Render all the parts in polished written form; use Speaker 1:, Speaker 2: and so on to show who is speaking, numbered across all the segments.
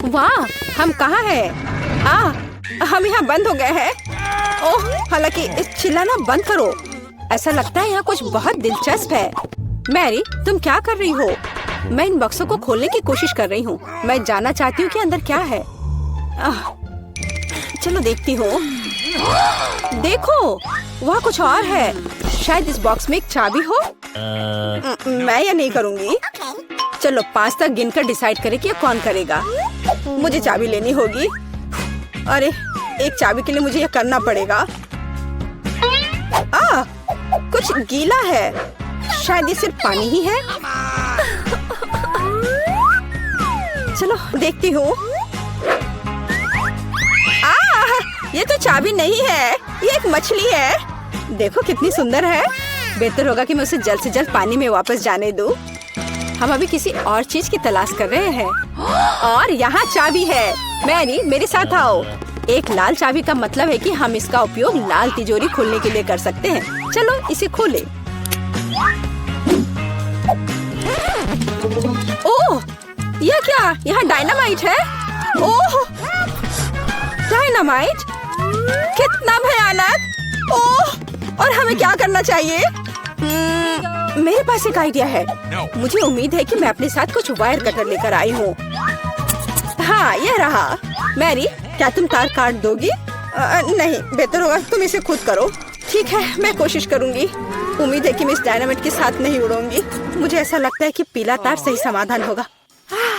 Speaker 1: वाह, हम कहाँ हैं? हम यहाँ बंद हो गए हैं। ओह, हालांकि चिल्लाना बंद करो। ऐसा लगता है यहाँ कुछ बहुत दिलचस्प है। मैरी, तुम क्या कर रही हो? मैं इन बक्सों को खोलने की कोशिश कर रही हूँ। मैं जानना चाहती हूँ कि अंदर क्या है। चलो देखती हूँ। देखो, वहाँ कुछ और है। शायद इस बॉक्स में एक चाबी हो। मैं ये नहीं करूँगी। चलो 5 तक गिनकर डिसाइड करें कि ये कौन करेगा। मुझे चाबी लेनी होगी। अरे, एक चाबी के लिए मुझे ये करना पड़ेगा। कुछ गीला है। शायद ये सिर्फ पानी ही है। चलो देखती हूँ। ये तो चाबी नहीं है, ये एक मछली है। देखो कितनी सुंदर है। बेहतर होगा कि मैं उसे जल्द से जल्द पानी में वापस जाने दूँ। हम अभी किसी और चीज की तलाश कर रहे हैं। और यहाँ चाबी है। मैरी, मेरे साथ आओ। एक लाल चाबी का मतलब है कि हम इसका उपयोग लाल तिजोरी खोलने के लिए कर सकते हैं। चलो इसे खोलें। ओह, यह क्या? यहाँ डायनामाइट है। ओह, डायनामाइट? कितना भयानक। ओह, और हमें क्या करना चाहिए? मेरे पास एक आइडिया है। मुझे उम्मीद है कि मैं अपने साथ कुछ वायर कटर लेकर आई हूँ। हाँ, यह रहा। मैरी, क्या तुम तार काट दोगी? नहीं, बेहतर होगा तुम इसे खुद करो। ठीक है, मैं कोशिश करूँगी। उम्मीद है कि मैं इस डायनामाइट के साथ नहीं उड़ूंगी। मुझे ऐसा लगता है कि पीला तार सही समाधान होगा।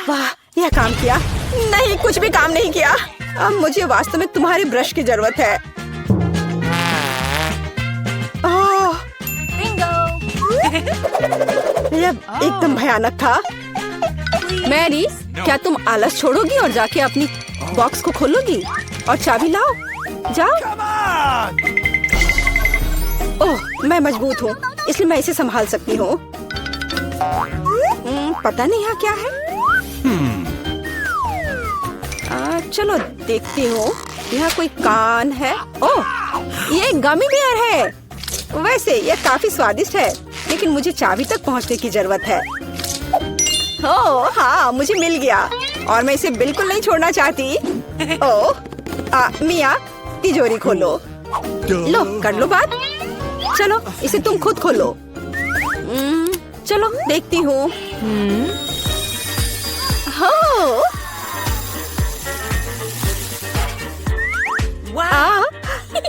Speaker 1: वाह, यह काम किया। नहीं, कुछ भी काम नहीं किया। अब मुझे वास्तव में तुम्हारी ब्रश की जरूरत है। यह एकदम भयानक था। मैरी, क्या तुम आलस छोड़ोगी और जाके अपनी बॉक्स को खोलोगी? और चाबी लाओ, जाओ। ओह, मैं मजबूत हूँ, इसलिए मैं इसे संभाल सकती हूँ। पता नहीं यहाँ क्या है। चलो देखती हूँ। यहाँ कोई कान है। ओह, ये गमी बेयर है। वैसे ये काफी स्वादिष्ट है, लेकिन मुझे चाबी तक पहुँचने की जरूरत है। ओह हाँ, मुझे मिल गया और मैं इसे बिल्कुल नहीं छोड़ना चाहती। ओह, मिया, तिजोरी खोलो। लो, कर लो बात। चलो इसे तुम खुद खोलो। चलो देखती हूँ।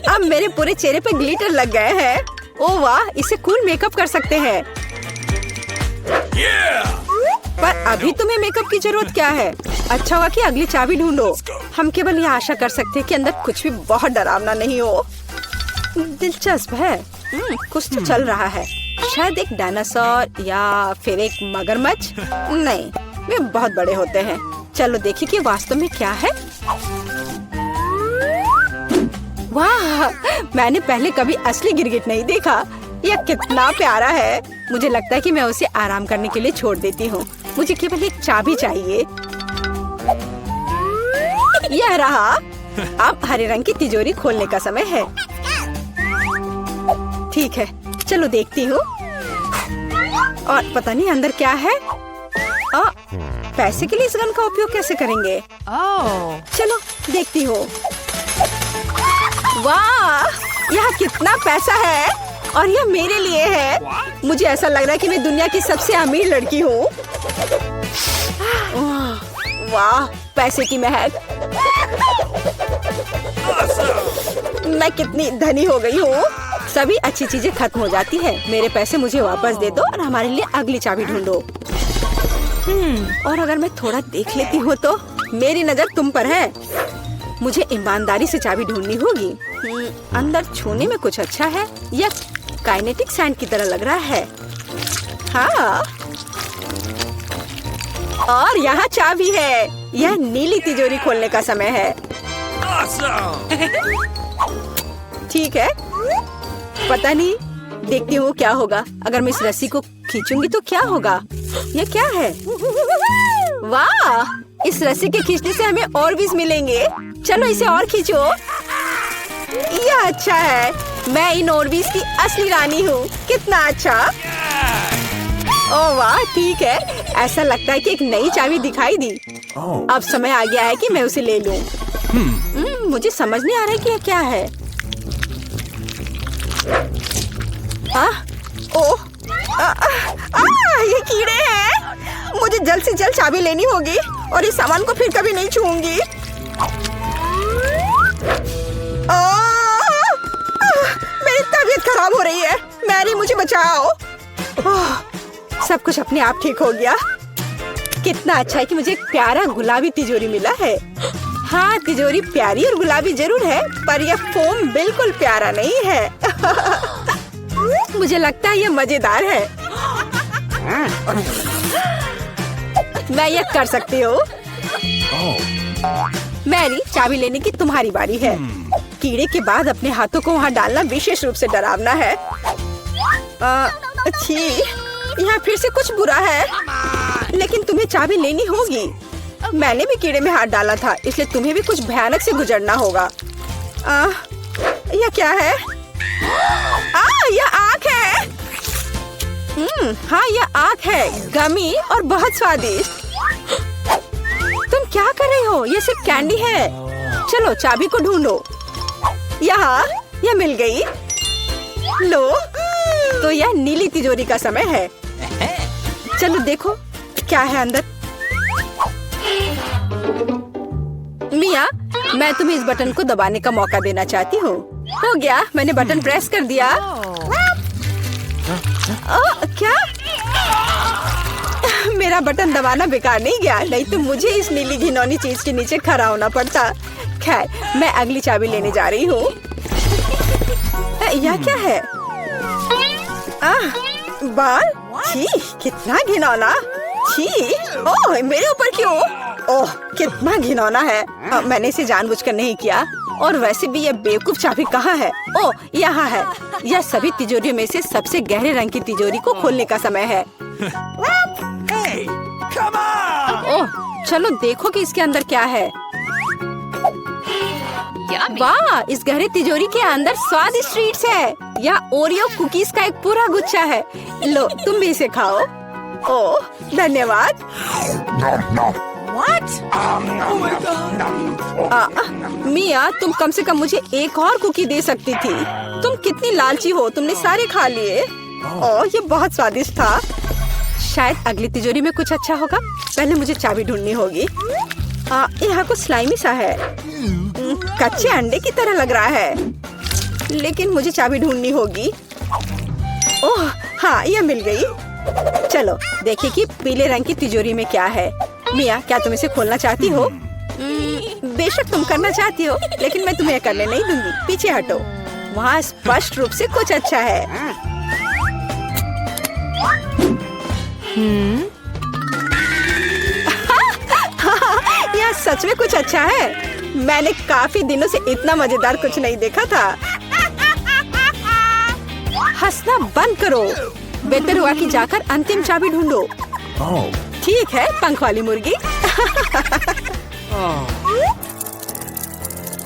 Speaker 1: अब मेरे पूरे चेहरे पे ग्लिटर लग गए हैं। ओह वाह, इसे कूल मेकअप कर सकते हैं। पर अभी तुम्हें मेकअप की जरूरत क्या है? अच्छा हुआ कि अगली चाबी ढूंढो। हम केवल ये आशा कर सकते हैं कि अंदर कुछ भी बहुत डरावना नहीं हो। दिलचस्प है। कुछ तो चल रहा है। शायद एक डायनासोर या फिर एक मगरमच्छ। नहीं, वे बहुत बड़े होते हैं। चलो देखिए कि वास्तव में क्या है। वाह, मैंने पहले कभी असली गिरगिट नहीं देखा। यह कितना प्यारा है। मुझे लगता है कि मैं उसे आराम करने के लिए छोड़ देती हूँ। मुझे केवल एक चाबी चाहिए। यह रहा। अब हरे रंग की तिजोरी खोलने का समय है। ठीक है, चलो देखती हूँ। और पता नहीं अंदर क्या है। पैसे के लिए इस गन का उपयोग कैसे करेंगे? चलो देखती हूँ। वाह, यहाँ कितना पैसा है और यह मेरे लिए है। मुझे ऐसा लग रहा है कि मैं दुनिया की सबसे अमीर लड़की हूँ। वाह, पैसे की महक। मैं कितनी धनी हो गई हूँ। सभी अच्छी चीजें खत्म हो जाती है। मेरे पैसे मुझे वापस दे दो और हमारे लिए अगली चाबी ढूंढो। और अगर मैं थोड़ा देख लेती हूँ तो मेरी नजर तुम पर है। मुझे ईमानदारी से चाबी ढूंढनी होगी। अंदर छूने में कुछ अच्छा है। यह काइनेटिक सैंड की तरह लग रहा है। हाँ, और यहाँ चाबी है। यह नीली तिजोरी खोलने का समय है। ठीक है, पता नहीं, देखती हूँ क्या होगा। अगर मैं इस रस्सी को खींचूंगी तो क्या होगा? यह क्या है? वाह, इस रस्सी के खींचने से हमें और भी मिलेंगे। चलो इसे और खींचो। यह अच्छा है। मैं इन ओरबीज की असली रानी हूँ। कितना अच्छा। ओह वाह, ठीक है, ऐसा लगता है कि एक नई चाबी दिखाई दी। अब समय आ गया है कि मैं उसे ले लूं। मुझे समझ नहीं आ रहा है कि ये क्या है। ये कीड़े हैं। मुझे जल्द से जल्द चाबी लेनी होगी और इस सामान को फिर कभी नहीं छूऊंगी। मेरी तबीयत खराब हो रही है। मैरी, मुझे बचाओ। सब कुछ अपने आप ठीक हो गया। कितना अच्छा है कि मुझे एक प्यारा गुलाबी तिजोरी मिला है। हाँ, तिजोरी प्यारी और गुलाबी जरूर है, पर यह फोम बिल्कुल प्यारा नहीं है। मुझे लगता है यह मजेदार है। मैं यह कर सकती हूँ। मैरी, चाबी लेने की तुम्हारी बारी है। कीड़े के बाद अपने हाथों को वहाँ डालना विशेष रूप से डरावना है। अच्छी, यहाँ फिर से कुछ बुरा है, लेकिन तुम्हें चाबी लेनी होगी। मैंने भी कीड़े में हाथ डाला था, इसलिए तुम्हें भी कुछ भयानक से गुजरना होगा। यह क्या है? यह आँख है। हाँ, यह आँख है, गमी और बहुत स्वादिष्ट। तुम क्या कर रही हो? यह सिर्फ कैंडी है। चलो चाबी को ढूंढो। यहाँ, यह मिल गई। लो, तो यह नीली तिजोरी का समय है। चलो देखो क्या है अंदर। मिया, मैं तुम्हें इस बटन को दबाने का मौका देना चाहती हूँ। हो गया, मैंने बटन प्रेस कर दिया। क्या? मेरा बटन दबाना बेकार नहीं गया, नहीं तो मुझे इस नीली घिनौनी चीज के नीचे खड़ा होना पड़ता। खैर, मैं अगली चाबी लेने जा रही हूँ। यह क्या है? बाल? छी, कितना घिनौना। छी, ओह, मेरे ऊपर क्यों? ओह, कितना घिनौना है। मैंने इसे जानबूझकर नहीं किया। और वैसे भी यह बेवकूफ चाबी कहाँ है? ओह, यहाँ है। यह सभी तिजोरियों में से सबसे गहरे रंग की तिजोरी को खोलने का समय है। ओह, चलो देखो कि इसके अंदर क्या है। वाह, इस गहरे तिजोरी के अंदर स्वादिष्ट ट्रीट्स है। यह ओरियो कुकीज का एक पूरा गुच्छा है। लो, तुम भी इसे खाओ। ओह, धन्यवाद। मिया, तुम कम से कम मुझे एक और कुकी दे सकती थी। तुम कितनी लालची हो, तुमने सारे खा लिए। ओह, ये बहुत स्वादिष्ट था। शायद अगली तिजोरी में कुछ अच्छा होगा। पहले मुझे चाबी ढूंढनी होगी। यहाँ कुछ स्लाइमी सा है, कच्चे अंडे की तरह लग रहा है, लेकिन मुझे चाबी ढूंढनी होगी। ओह हाँ, यह मिल गई। चलो देखिए कि पीले रंग की तिजोरी में क्या है। मिया, क्या तुम इसे खोलना चाहती हो? बेशक तुम करना चाहती हो, लेकिन मैं तुम्हें करने नहीं दूंगी। पीछे हटो, वहाँ स्पष्ट रूप से कुछ अच्छा है। यह सच में कुछ अच्छा है। मैंने काफी दिनों से इतना मजेदार कुछ नहीं देखा था। हंसना बंद करो। बेहतर हुआ कि जाकर अंतिम चाबी ढूंढो। ठीक है, पंख वाली मुर्गी।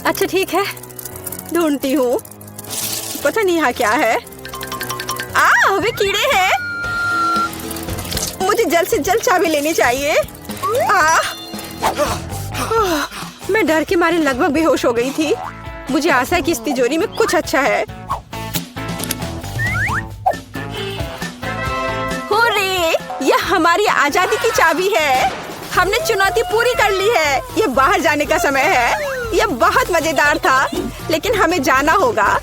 Speaker 1: अच्छा ठीक है, ढूंढती हूँ। पता नहीं यहाँ क्या है। वे कीड़े हैं। मुझे जल्द से जल्द चाबी लेनी चाहिए। मैं डर के मारे लगभग बेहोश हो गई थी। मुझे आशा है कि इस तिजोरी में कुछ अच्छा है। हुर्रे! यह हमारी आजादी की चाबी है। हमने चुनौती पूरी कर ली है। यह बाहर जाने का समय है। यह बहुत मजेदार था, लेकिन हमें जाना होगा।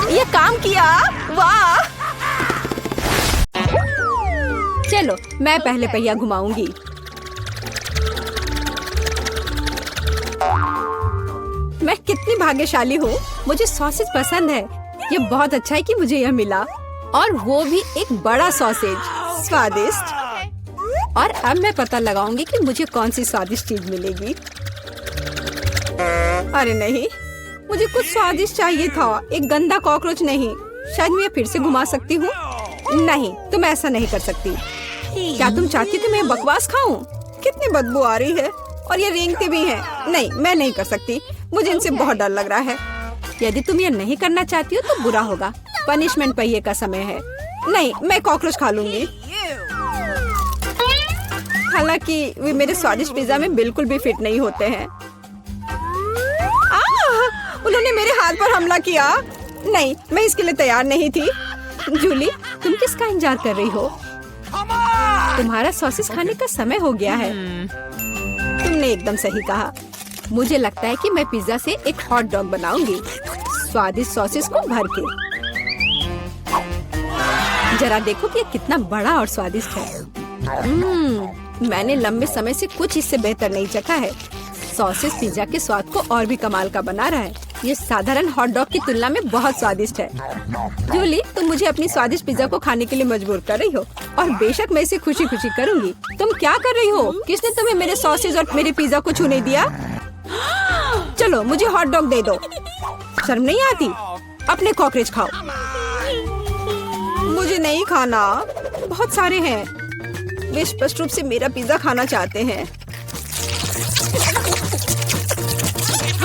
Speaker 1: यह काम किया। वाह! चलो, मैं पहले पहिया घुमाऊंगी। मैं कितनी भाग्यशाली हूँ। मुझे सॉसेज पसंद है। यह बहुत अच्छा है कि मुझे यह मिला, और वो भी एक बड़ा सॉसेज। स्वादिष्ट। और अब मैं पता लगाऊंगी कि मुझे कौन सी स्वादिष्ट चीज मिलेगी। अरे नहीं, मुझे कुछ स्वादिष्ट चाहिए था, एक गंदा कॉकरोच नहीं। शायद मैं फिर से घुमा सकती हूँ। नहीं, तुम ऐसा नहीं कर सकती। क्या तुम चाहती हो कि मैं बकवास खाऊं? कितनी बदबू आ रही है, और ये रेंगते भी हैं। नहीं, मैं नहीं कर सकती। मुझे इनसे बहुत डर लग रहा है। यदि तुम ये नहीं करना चाहती हो तो बुरा होगा। पनिशमेंट पहिए का समय है। नहीं, मैं कॉकरोच खा लूंगी। हालांकि वे मेरे स्वादिष्ट पिज्जा में बिल्कुल भी फिट नहीं होते हैं। उन्होंने मेरे हाथ पर हमला किया। नहीं, मैं इसके लिए तैयार नहीं थी। जूली, तुम किसका इंतजार कर रही हो? तुम्हारा सॉसेस खाने का समय हो गया है। तुमने एकदम सही कहा। मुझे लगता है कि मैं पिज्जा से एक हॉट डॉग बनाऊंगी, स्वादिष्ट सॉसेस को भर के। जरा देखो कि ये कितना बड़ा और स्वादिष्ट है। मैंने लंबे समय से कुछ इससे बेहतर नहीं चखा है। सॉसेस पिज्जा के स्वाद को और भी कमाल का बना रहा है। ये साधारण हॉट डॉग की तुलना में बहुत स्वादिष्ट है। जूली, तुम मुझे अपनी स्वादिष्ट पिज्जा को खाने के लिए मजबूर कर रही हो और बेशक मैं इसे खुशी खुशी करूंगी। तुम क्या कर रही हो? किसने तुम्हें मेरे सॉसेस और मेरे पिज्जा को छूने दिया? चलो, मुझे हॉट डॉग दे दो। शर्म नहीं आती? अपने कॉकरोच खाओ। मुझे नहीं खाना, बहुत सारे हैं। वे स्पष्ट रूप से मेरा पिज्जा खाना चाहते हैं।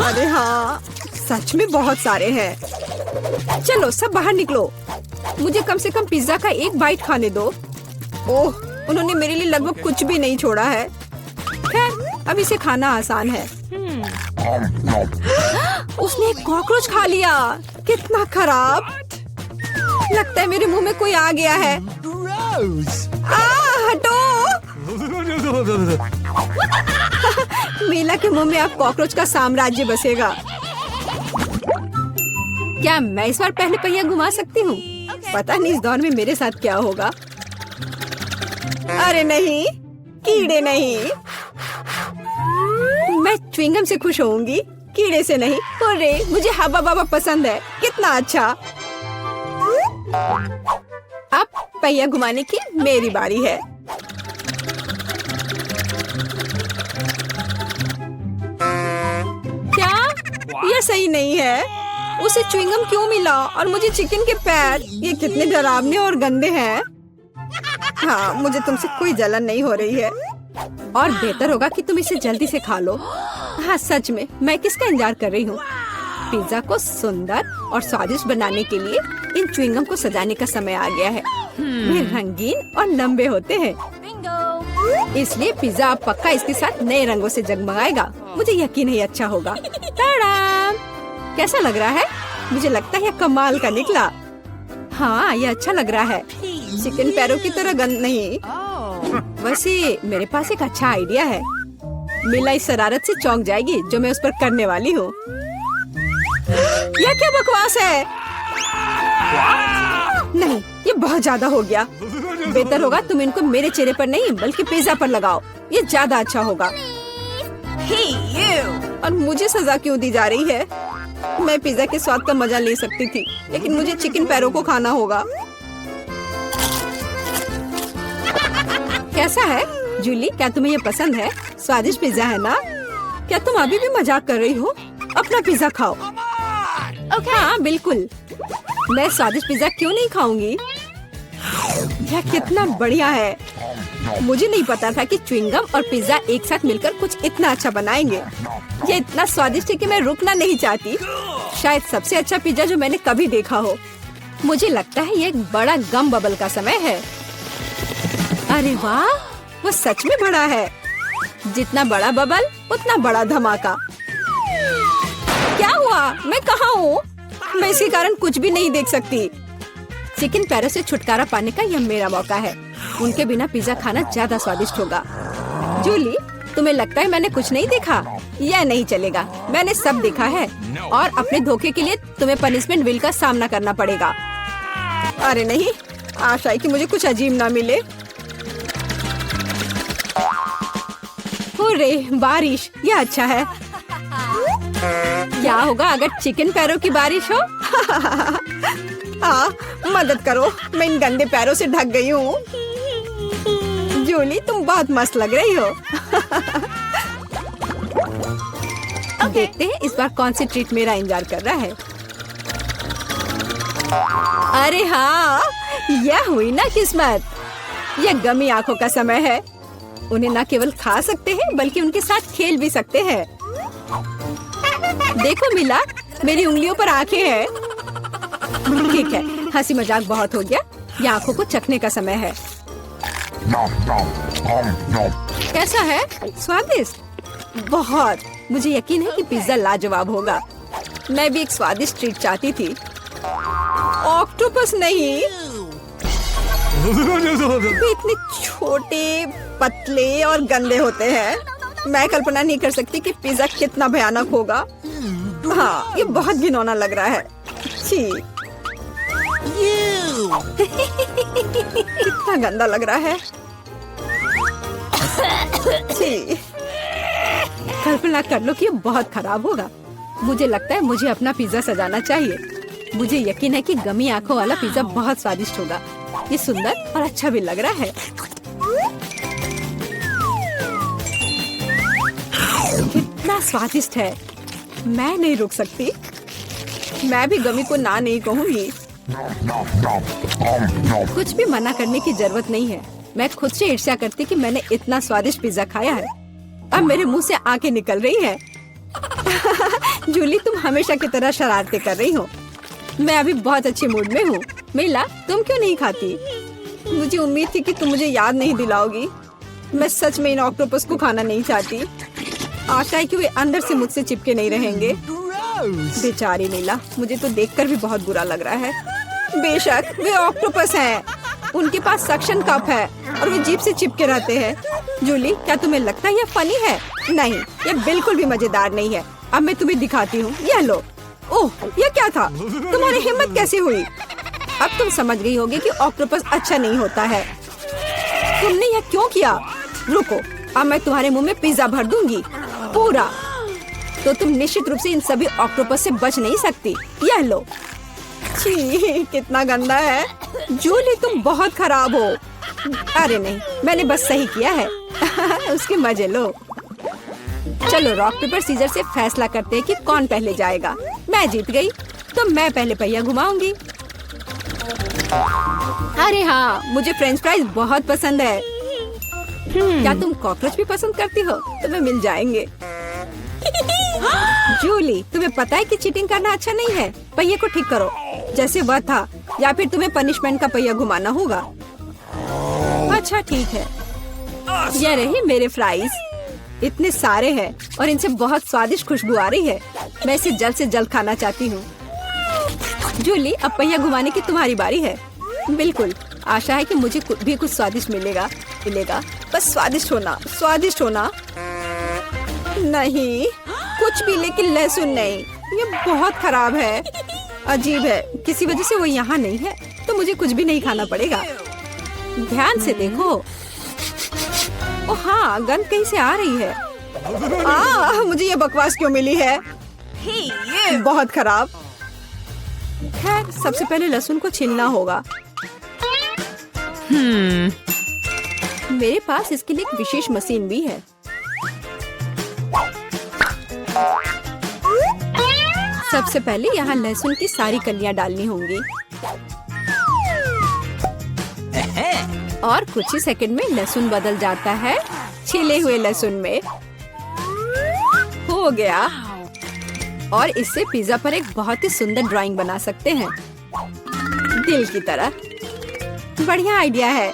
Speaker 1: अरे हाँ, सच में बहुत सारे हैं। चलो सब बाहर निकलो, मुझे कम से कम पिज्जा का एक बाइट खाने दो। ओह, उन्होंने मेरे लिए लगभग कुछ भी नहीं छोड़ा है। खैर, अब इसे खाना आसान है। उसने एक कॉकरोच खा लिया। कितना खराब। लगता है मेरे मुंह में कोई आ गया है। हटो। मीला के मुंह में अब कॉकरोच का साम्राज्य बसेगा। क्या मैं इस बार पहले पहिया घुमा सकती हूँ? पता नहीं इस दौर में मेरे साथ क्या होगा। अरे नहीं, कीड़े नहीं। मैं च्युइंगम से खुश होऊंगी, कीड़े से नहीं। अरे मुझे हब्बा बाबा पसंद है। कितना अच्छा। अब पहिया घुमाने की मेरी बारी है। क्या यह सही नहीं है? उसे च्युइंगम क्यों मिला और मुझे चिकन के पैर? ये कितने डरावने और गंदे हैं। हाँ, मुझे तुमसे कोई जलन नहीं हो रही है और बेहतर होगा कि तुम इसे जल्दी से खा लो। हाँ सच में, मैं किसका इंतजार कर रही हूँ? पिज्जा को सुंदर और स्वादिष्ट बनाने के लिए इन च्युइंगम को सजाने का समय आ गया है। वे रंगीन और लंबे होते हैं, इसलिए पिज्जा अब पक्का इसके साथ नए रंगों से जगमगाएगा। मुझे यकीन है अच्छा होगा। टाडाम! कैसा लग रहा है? मुझे लगता है यह कमाल का निकला। हाँ, यह अच्छा लग रहा है। चिकन पैरों की तरह गंद नहीं। वैसे मेरे पास एक अच्छा आइडिया है। मीला इस शरारत से चौंक जाएगी जो मैं उस पर करने वाली हूँ। यह क्या बकवास है? नहीं, ये बहुत ज्यादा हो गया। बेहतर होगा तुम इनको मेरे चेहरे पर नहीं बल्कि पिज्जा पर लगाओ। ये ज्यादा अच्छा होगा। और मुझे सजा क्यों दी जा रही है? मैं पिज्जा के स्वाद का मजा ले सकती थी, लेकिन मुझे चिकन पैरों को खाना होगा। कैसा है जूली? क्या तुम्हें ये पसंद है? स्वादिष्ट पिज्जा है ना? क्या तुम अभी भी मजाक कर रही हो? अपना पिज्जा खाओ। हाँ बिल्कुल, मैं स्वादिष्ट पिज्जा क्यों नहीं खाऊंगी? यह कितना बढ़िया है। मुझे नहीं पता था कि च्युइंगम और पिज्जा एक साथ मिलकर कुछ इतना अच्छा बनाएंगे। ये इतना स्वादिष्ट है कि मैं रुकना नहीं चाहती। शायद सबसे अच्छा पिज्जा जो मैंने कभी देखा हो। मुझे लगता है ये एक बड़ा गम बबल का समय है। अरे वाह, वो सच में बड़ा है। जितना बड़ा बबल उतना बड़ा धमाका। क्या हुआ? मैं कहाँ हूँ? मैं इसके कारण कुछ भी नहीं देख सकती। चिकन पैरों से छुटकारा पाने का यह मेरा मौका है। उनके बिना पिज्जा खाना ज्यादा स्वादिष्ट होगा। जूली, तुम्हें लगता है मैंने कुछ नहीं देखा? यह नहीं चलेगा, मैंने सब देखा है और अपने धोखे के लिए तुम्हें पनिशमेंट बिल का सामना करना पड़ेगा। अरे नहीं, आशा है कि मुझे कुछ अजीब ना मिले। हुर्रे, बारिश, यह अच्छा है। क्या होगा अगर चिकन पैरों की बारिश हो? मदद करो, मैं इन गंदे पैरों से ढक गई हूँ। जूली, तुम बहुत मस्त लग रही हो। देखते हैं इस बार कौन सी ट्रीट मेरा इंतजार कर रहा है। अरे हाँ, यह हुई ना किस्मत। यह गमी आंखों का समय है। उन्हें न केवल खा सकते हैं बल्कि उनके साथ खेल भी सकते हैं। देखो मिला, मेरी उंगलियों पर आंखें हैं। ठीक है, हंसी मजाक बहुत हो गया। ये आंखों को चखने का समय है। कैसा है? स्वादिष्ट? बहुत। मुझे यकीन है कि पिज्जा लाजवाब होगा। मैं भी एक स्वादिष्ट ट्रीट चाहती थी। ऑक्टोपस नहीं। वे इतने छोटे, पतले और गंदे होते हैं। मैं कल्पना नहीं कर सकती कि पिज्जा कितना भयानक होगा। हाँ, ये बहुत घिनौना लग रहा है। छी। कितना गंदा लग रहा है। छी। कल्पना कर लो कि ये बहुत खराब होगा। मुझे लगता है मुझे अपना पिज्जा सजाना चाहिए। मुझे यकीन है कि गमी आंखों वाला पिज्जा बहुत स्वादिष्ट होगा। ये सुंदर और अच्छा भी लग रहा है। कितना स्वादिष्ट है। मैं नहीं रुक सकती। मैं भी गमी को ना नहीं कहूँगी। कुछ भी मना करने की जरूरत नहीं है। मैं खुद से ईर्ष्या करती कि मैंने इतना स्वादिष्ट पिज्जा खाया है। अब मेरे मुंह से आंखें निकल रही हैं। जूली, तुम हमेशा की तरह शरारतें कर रही हो। मैं अभी बहुत अच्छे मूड में हूँ। मिला, तुम क्यों नहीं खाती? मुझे उम्मीद थी कि तुम मुझे याद नहीं दिलाओगी। मैं सच में इन ऑक्टोपस को खाना नहीं चाहती। आशा है कि वे अंदर से मुझसे चिपके नहीं रहेंगे। बेचारी नीला, मुझे तो देखकर भी बहुत बुरा लग रहा है। बेशक वे ऑक्टोपस हैं। उनके पास सक्शन कप है और वे जीभ से चिपके रहते हैं। जूली, क्या तुम्हें लगता है ये फनी है? नहीं, ये बिल्कुल भी मजेदार नहीं है। अब मैं तुम्हें दिखाती हूँ। यह लो। ओह, ये क्या था? तुम्हारी हिम्मत कैसे हुई? अब तुम समझ गई होगी कि ऑक्टोपस अच्छा नहीं होता है। तुमने यह क्यों किया? रुको, अब मैं तुम्हारे मुंह में पिज्जा भर दूंगी, पूरा। तो तुम निश्चित रूप से इन सभी ऑक्टोपस से बच नहीं सकती। यह लो। छी, कितना गंदा है। जूली, तुम बहुत खराब हो। अरे नहीं, मैंने बस सही किया है। उसके मजे लो। चलो रॉक पेपर सीजर से फैसला करते हैं कि कौन पहले जाएगा। मैं जीत गई, तो मैं पहले पहिया घुमाऊंगी। अरे हाँ, मुझे फ्रेंच फ्राइज बहुत पसंद है। क्या तुम कॉकरोच भी पसंद करती हो? तुम्हें मिल जाएंगे। जूली, तुम्हें पता है कि चीटिंग करना अच्छा नहीं है। पहिए को ठीक करो जैसे वह था, या फिर तुम्हें पनिशमेंट का पहिया घुमाना होगा। अच्छा ठीक है। ये रहे मेरे फ्राइज। इतने सारे हैं और इनसे बहुत स्वादिष्ट खुशबू आ रही है। मैं इसे जल्द से जल्द खाना चाहती हूँ। जूली, अब पहिया घुमाने की तुम्हारी बारी है। बिल्कुल, आशा है कि मुझे भी कुछ स्वादिष्ट मिलेगा। बस स्वादिष्ट होना, स्वादिष्ट होना। नहीं, कुछ भी, लेकिन लहसुन नहीं। ये बहुत खराब है। अजीब है, किसी वजह से वो यहाँ नहीं है, तो मुझे कुछ भी नहीं खाना पड़ेगा। ध्यान से देखो। ओ हाँ, गंध कहीं से आ रही है। मुझे ये बकवास क्यों मिली है? बहुत खराब। खैर, सबसे पहले लहसुन को छीलना होगा। मेरे पास इसके लिए एक विशेष मशीन भी है। सबसे पहले यहाँ लहसुन की सारी कलियां डालनी होंगी और कुछ ही सेकंड में लहसुन बदल जाता है छिले हुए लहसुन में। हो गया। और इससे पिज्जा पर एक बहुत ही सुंदर ड्राइंग बना सकते हैं, दिल की तरह। बढ़िया आइडिया है।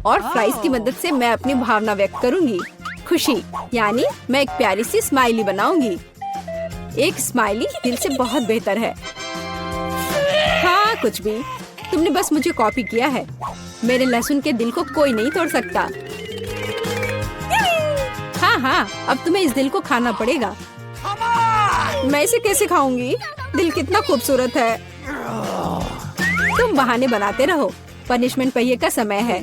Speaker 1: और फ्राइज की मदद से मैं अपनी भावना व्यक्त करूंगी। खुशी, यानी मैं एक प्यारी सी स्माइली बनाऊंगी। एक स्माइली दिल से बहुत बेहतर है। हाँ, कुछ भी। तुमने बस मुझे कॉपी किया है। मेरे लहसुन के दिल को कोई नहीं तोड़ सकता। हाँ, अब तुम्हें इस दिल को खाना पड़ेगा। मैं इसे कैसे खाऊंगी? दिल कितना खूबसूरत है। तुम बहाने बनाते रहो। पनिशमेंट पहिए का समय है।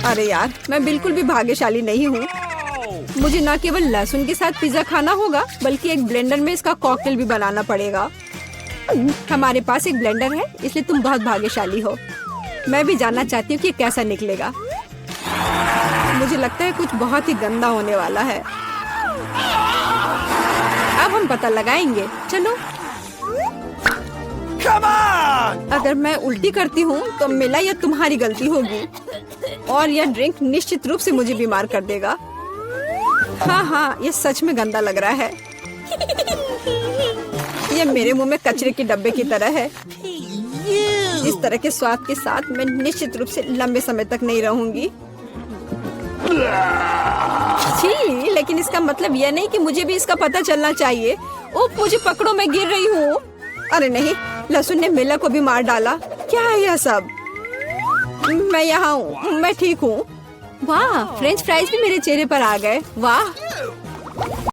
Speaker 1: अरे यार, मैं बिल्कुल भी भाग्यशाली नहीं हूँ। मुझे न केवल लहसुन के साथ पिज्जा खाना होगा, बल्कि एक ब्लेंडर में इसका कॉकटेल भी बनाना पड़ेगा। हमारे पास एक ब्लेंडर है, इसलिए तुम बहुत भाग्यशाली हो। मैं भी जानना चाहती हूँ कि कैसा निकलेगा। मुझे लगता है कुछ बहुत ही गंदा होने वाला है। अब हम पता लगाएंगे। चलो। अगर मैं उल्टी करती हूँ तो मिला यह तुम्हारी गलती होगी और यह ड्रिंक निश्चित रूप से मुझे बीमार कर देगा। हाँ, ये सच में गंदा लग रहा है। यह मेरे मुंह में कचरे के डब्बे की तरह है। इस तरह के स्वाद के साथ मैं निश्चित रूप से लंबे समय तक नहीं रहूंगी। छी, लेकिन इसका मतलब यह नहीं कि मुझे भी इसका पता चलना चाहिए। ओह, मुझे पकड़ो, मैं गिर रही हूँ। अरे नहीं, लहसुन ने मिला को भी मार डाला। क्या है यह सब? मैं यहाँ हूँ, मैं ठीक हूँ। वाह, फ्रेंच फ्राइज भी मेरे चेहरे पर आ गए। वाह।